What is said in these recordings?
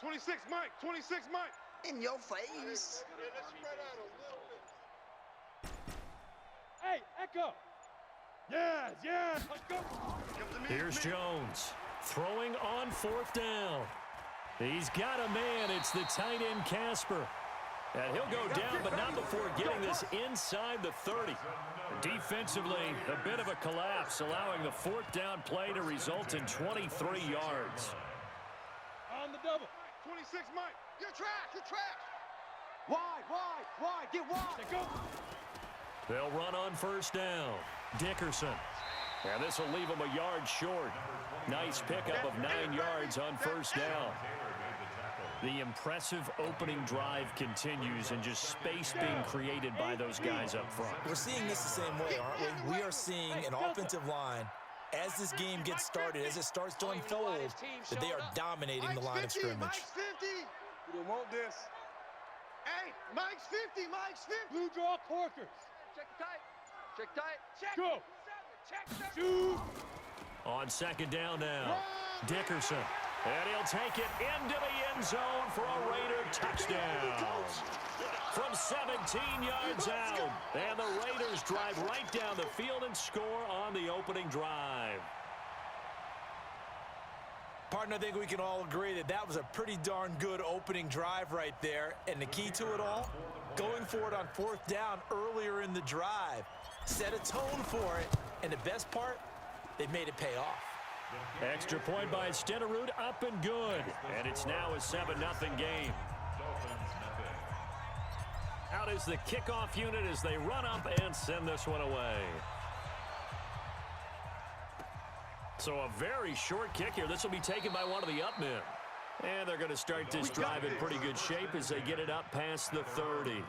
26, Mike. 26, Mike. In your face. Let's spread out a little bit. Hey, Echo. Yes. Let's go. Here's Jones throwing on 4th down. He's got a man. It's the tight end, Casper. And he'll go down, but not before getting this inside the 30. Defensively, a bit of a collapse, allowing the 4th down play to result in 23 yards. On the double. 26, Mike. You're trash. Wide. Get wide. Go. They'll run on 1st down. Dickerson. And this will leave him a yard short. Nice pickup of 9 yards on 1st down. The impressive opening drive continues, and just space being created by those guys up front. We're seeing this the same way, aren't we? We are seeing an offensive line, as this game gets started, as it starts to unfold, that they are dominating the line of scrimmage. Mike's 50. We don't want this. Hey, Mike's 50. Blue draw Corkers. Check tight. Go. Shoot. On 2nd down now, Dickerson. And he'll take it into the end zone for a Raider touchdown. From 17 yards out. And the Raiders drive right down the field and score on the opening drive. Partner, I think we can all agree that that was a pretty darn good opening drive right there. And the key to it all, going for it on 4th down earlier in the drive. Set a tone for it. And the best part, they've made it pay off. Extra point by Stenerud, up and good. And it's now a 7-0 game. Out is the kickoff unit as they run up and send this one away. So a very short kick here. This will be taken by one of the up men. And they're going to start this drive in pretty good shape as they get it up past the 30.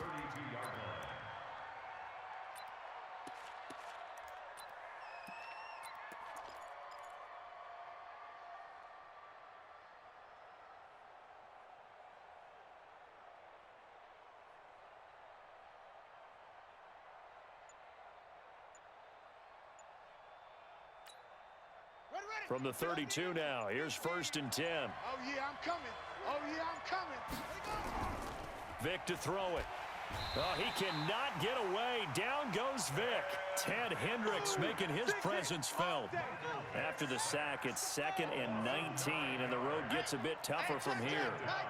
From the 32 now, here's 1st and 10. Oh, yeah, I'm coming. Vic to throw it. Oh, he cannot get away. Down goes Vic. Ted Hendricks making his presence felt. After the sack, it's 2nd and 19, and the road gets a bit tougher from here. Mike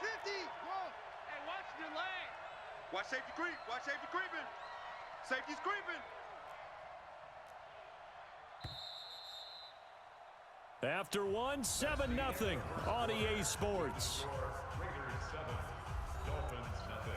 50. Whoa. Hey, watch the lane. Watch safety creeping. Safety's creeping. After one, 7-0 on EA Sports. Raiders 7, Dolphins nothing.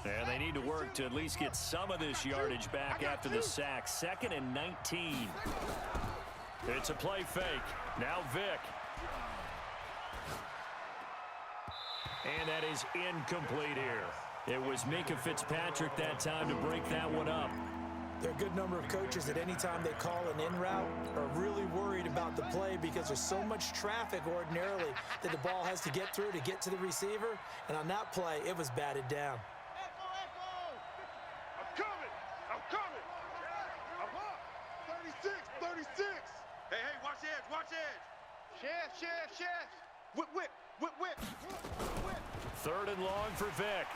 And they need to work to at least get some of this yardage back after the sack. 2nd and 19. It's a play fake. Now Vic. And that is incomplete here. It was Mika Fitzpatrick that time to break that one up. There are a good number of coaches that anytime they call an in route are really worried about the play because there's so much traffic ordinarily that the ball has to get through to get to the receiver. And on that play, it was batted down. I'm coming. I'm up. 36. Hey, watch edge. Chef. Whip. 3rd and long for Vic.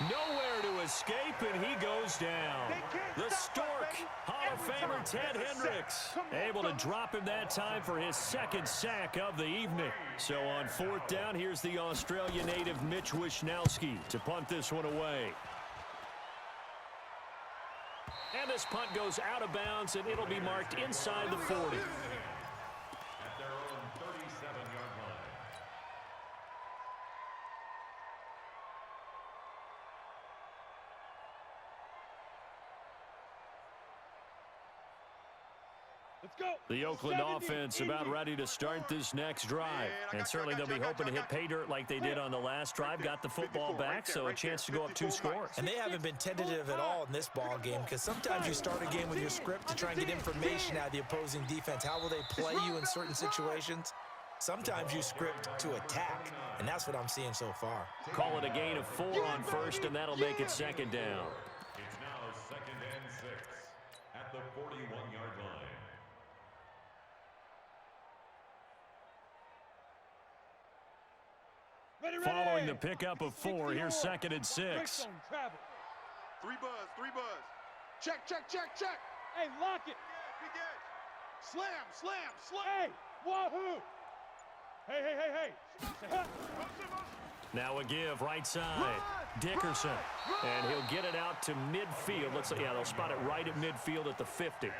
Nowhere to escape, and he goes down. The Stork, Hall of Famer Ted Hendricks, able to drop him that time for his 2nd sack of the evening. So on 4th down, here's the Australia native Mitch Wishnowski to punt this one away. And this punt goes out of bounds, and it'll be marked inside the 40. At their own 37-yard line. The Oakland offense about ready to start this next drive. And certainly they'll be hoping to hit pay dirt like they did on the last drive. Got the football back, so a chance to go up 2 scores. And they haven't been tentative at all in this ball game, because sometimes you start a game with your script to try and get information out of the opposing defense. How will they play you in certain situations? Sometimes you script to attack, and that's what I'm seeing so far. Call it a gain of 4 on first, and that'll make it 2nd down. It's now 2nd and 6 at the 41-yard line. Following the pickup of 4, here's 2nd and 6. 3 buzz, 3 buzz. Check, check, check, check. Hey, lock it. Slam, slam, slam. Hey, wahoo. Hey, hey, hey, hey. Say, huh. Now a give right side. Dickerson. And he'll get it out to midfield. Yeah, they'll spot it right at midfield at the 50.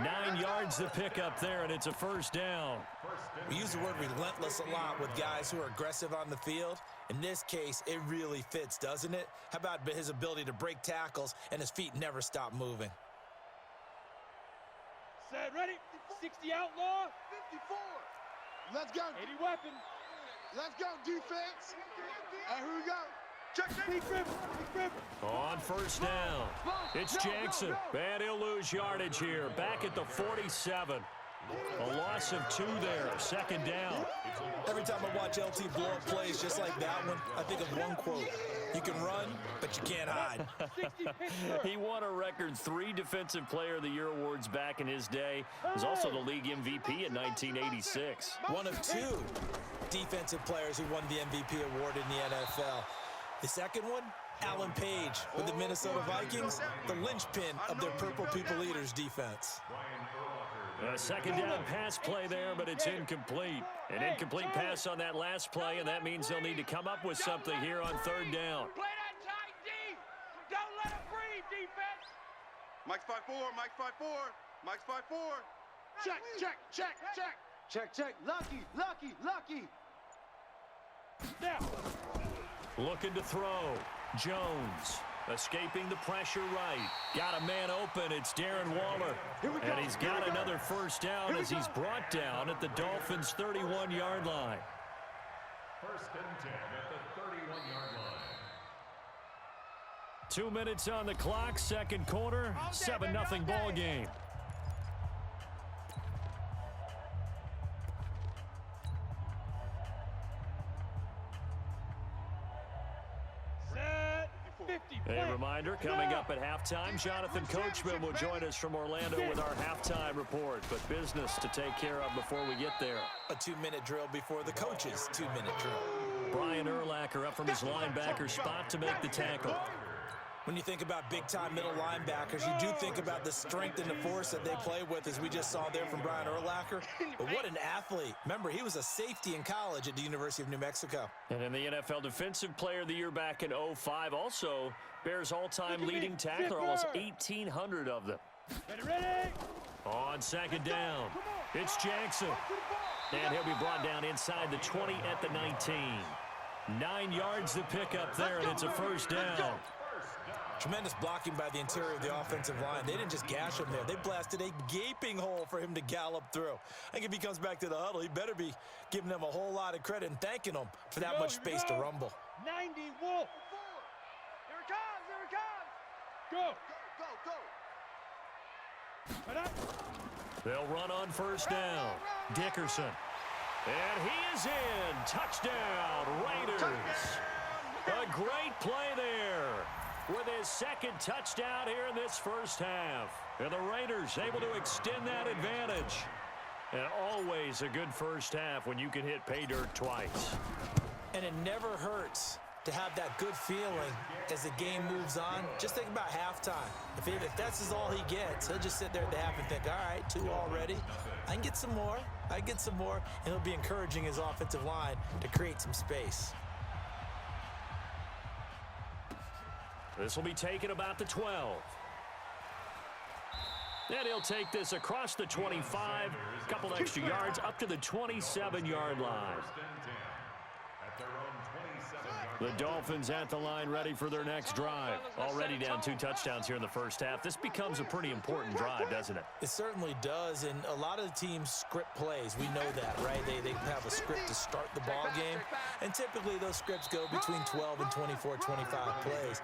9 yards to pick up there, and it's a 1st down. We use the word relentless a lot with guys who are aggressive on the field. In this case, it really fits, doesn't it? How about his ability to break tackles and his feet never stop moving? Set, ready. 60 outlaw. 54. Let's go. 80 weapon. Let's go, defense. And here we go. Check, check. Big ripper. Big ripper. On 1st down, it's Jackson. And he'll lose yardage here. Back at the 47. A loss of 2 there. 2nd down. Every time I watch LT blow up plays just like that one, I think of one quote. You can run, but you can't hide. He won a record 3 Defensive Player of the Year awards back in his day. He was also the league MVP in 1986. One of 2 defensive players who won the MVP award in the NFL. The second one, Alan Page with the Minnesota Vikings, the linchpin of their Purple People Eaters defense. A 2nd down pass play there, but it's incomplete. An incomplete pass on that last play, and that means they'll need to come up with something here on 3rd down. Play that tight D. Don't let him breathe, defense. Mike's 5-4, Mike's 5-4, Mike's 5-4. Check, check, check, check. Check, check. Lucky, lucky, lucky. Now. Looking to throw. Jones escaping the pressure right. Got a man open. It's Darren Waller. And he's got another 1st down as he's brought down at the Dolphins' 31-yard line. 1st and 10 at the 31-yard line. 2 minutes on the clock, 2nd quarter, 7-0 ball game. A reminder, coming up at halftime, Jonathan Coachman will join us from Orlando with our halftime report. But business to take care of before we get there. A 2-minute drill before the coach's 2-minute drill. Brian Urlacher up from his linebacker spot to make the tackle. When you think about big-time middle linebackers, you do think about the strength and the force that they play with, as we just saw there from Brian Urlacher. But what an athlete. Remember, he was a safety in college at the University of New Mexico. And in the NFL Defensive Player of the Year back in 05, also Bears all-time leading tackler, almost 1,800 of them. Ready? On 2nd down, it's Jackson. And he'll be brought down inside the 20 at the 19. 9 yards to pick up there, and it's a 1st down. Tremendous blocking by the interior of the offensive line. They didn't just gash him there. They blasted a gaping hole for him to gallop through. I think if he comes back to the huddle, he better be giving them a whole lot of credit and thanking them for that much space to rumble. 90 Wolf. Here it comes, here it comes. Go. Go, go. Right up. They'll run on 1st down. Dickerson. And he is in. Touchdown, Raiders. A great play there with his 2nd touchdown here in this 1st half. And the Raiders able to extend that advantage. And always a good 1st half when you can hit pay dirt twice. And it never hurts to have that good feeling as the game moves on. Just think about halftime. If that's all he gets, he'll just sit there at the half and think, all right, 2 already. I can get some more. I can get some more. And he'll be encouraging his offensive line to create some space. This will be taken about the 12. And he'll take this across the 25, a couple extra yards up to the 27-yard line. at their own 27-yard The line. Dolphins at the line ready for their next drive. Already down 2 touchdowns here in the first half. This becomes a pretty important drive, doesn't it? It certainly does, and a lot of the teams script plays. We know that, right? They have a script to start the ball game, and typically those scripts go between 12 and 24, 25 plays.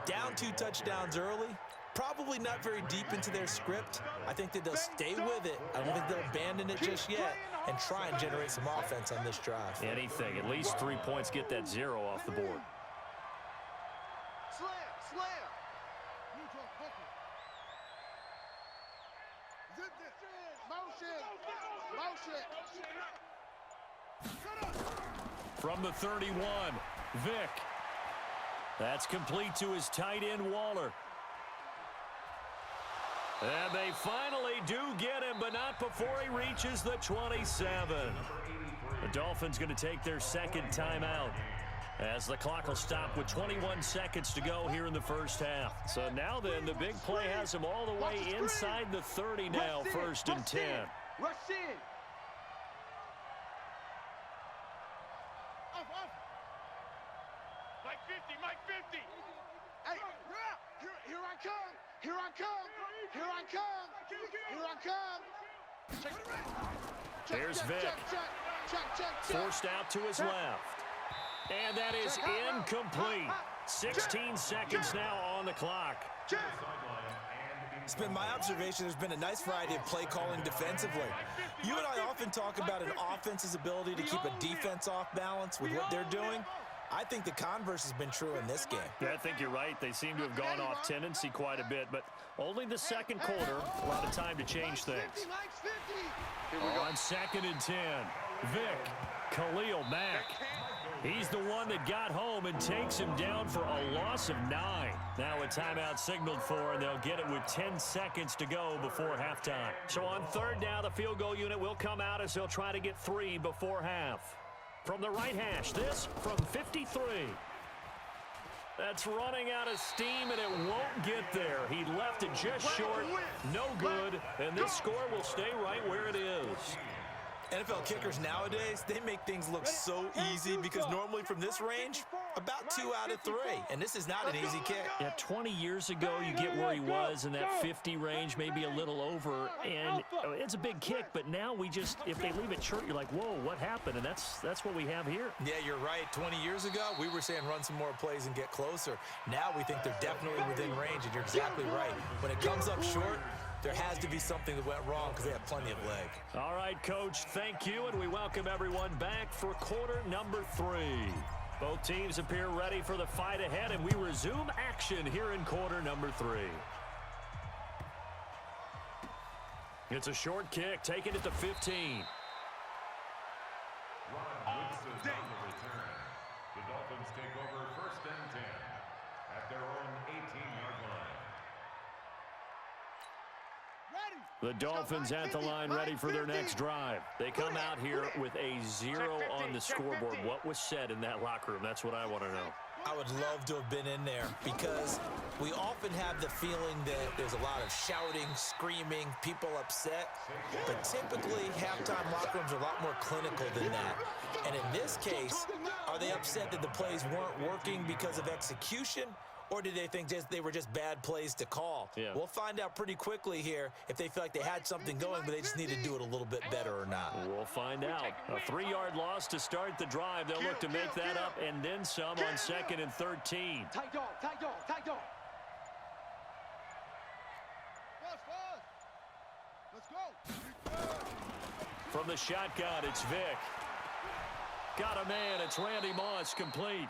Down 2 touchdowns early, probably not very deep into their script. I think that they'll stay with it. I don't think they'll abandon it just yet and try and generate some offense on this drive. Anything, at least 3 points, get that 0 off the board. Slam, slam. Motion, motion. From the 31, Vick. That's complete to his tight end, Waller. And they finally do get him, but not before he reaches the 27. The Dolphins going to take their second timeout as the clock will stop with 21 seconds to go here in the first half. So now then, the big play has him all the way inside the 30 now, first and 10. Rush in. Mike 50, Mike 50. Hey, here I come. Here I come. Here I come. Here I come. Here's Vick. Check. Forced out to his left. And that is incomplete. 16 seconds now on the clock. It's been my observation there's been a nice variety of play calling defensively. You and I often talk about an offense's ability to keep a defense off balance with what they're doing. I think the converse has been true in this game. Yeah, I think you're right. They seem to have gone off tendency quite a bit, but only the second quarter, a lot of time to change things. On 2nd and 10, Vick, Khalil Mack. He's the one that got home and takes him down for a loss of 9. Now a timeout signaled for, and they'll get it with 10 seconds to go before halftime. So on 3rd down, the field goal unit will come out as they'll try to get 3 before half. From the right hash, this from 53. That's running out of steam, and it won't get there. He left it just short, no good, and this score will stay right where it is. NFL kickers nowadays, they make things look so easy because normally from this range, about 2 out of 3. And this is not an easy kick. Yeah, 20 years ago, you get where he was in that 50 range, maybe a little over, and it's a big kick. But now we just, if they leave it short, you're like, whoa, what happened? And that's what we have here. Yeah, you're right. 20 years ago, we were saying run some more plays and get closer. Now we think they're definitely within range, and you're exactly right. When it comes up short, there has to be something that went wrong because they have plenty of leg. All right, Coach, thank you, and we welcome everyone back for quarter number 3. Both teams appear ready for the fight ahead, and we resume action here in quarter number 3. It's a short kick, taken at the 15. Ron Woodson on the return. The Dolphins take over 1st and 10 at their own 18-yard line. The Dolphins at the line ready for their next drive. They come out here with a 0 on the scoreboard. What was said in that locker room? That's what I want to know. I would love to have been in there because we often have the feeling that there's a lot of shouting, screaming, people upset. But typically, halftime locker rooms are a lot more clinical than that. And in this case, are they upset that the plays weren't working because of execution? Or did they think they were just bad plays to call? Yeah. We'll find out pretty quickly here if they feel like they had something going, but they just need to do it a little bit better or not. We'll find out. A 3-yard loss to start the drive. They'll look to make that up and then some on 2nd and 13. Tight dog, tight dog, tight dog. Let's go. From the shotgun, it's Vick. Got a man. It's Randy Moss, complete.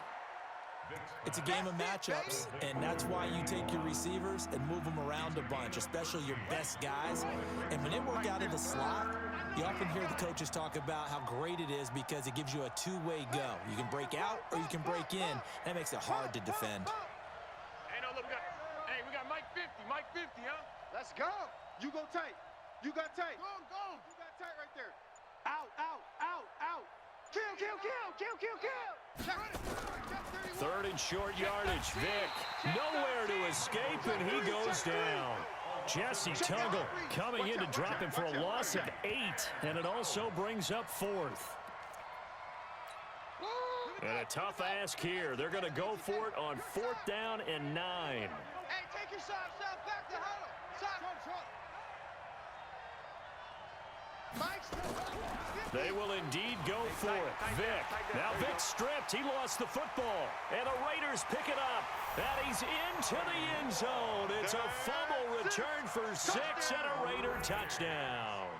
It's a game of matchups, and that's why you take your receivers and move them around a bunch, especially your best guys. And when they work out of the slot, you often hear the coaches talk about how great it is because it gives you a two-way go. You can break out or you can break in. That makes it hard to defend. Hey, no, look, we got Mike 50, Mike 50, huh? Let's go. You go tight. You got tight. Go. You got tight right there. Out. Kill. 3rd and short yardage. Vick nowhere to escape, and he goes down. Jesse Tuggle coming in to drop him for a loss of 8, and it also brings up 4th. And a tough ask here. They're going to go for it on 4th down and 9. Hey, take your shot, back to huddle. They will indeed go for it. Vic. Now Vic stripped. He lost the football. And the Raiders pick it up. And he's into the end zone. It's a fumble return for 6 and a Raider touchdown.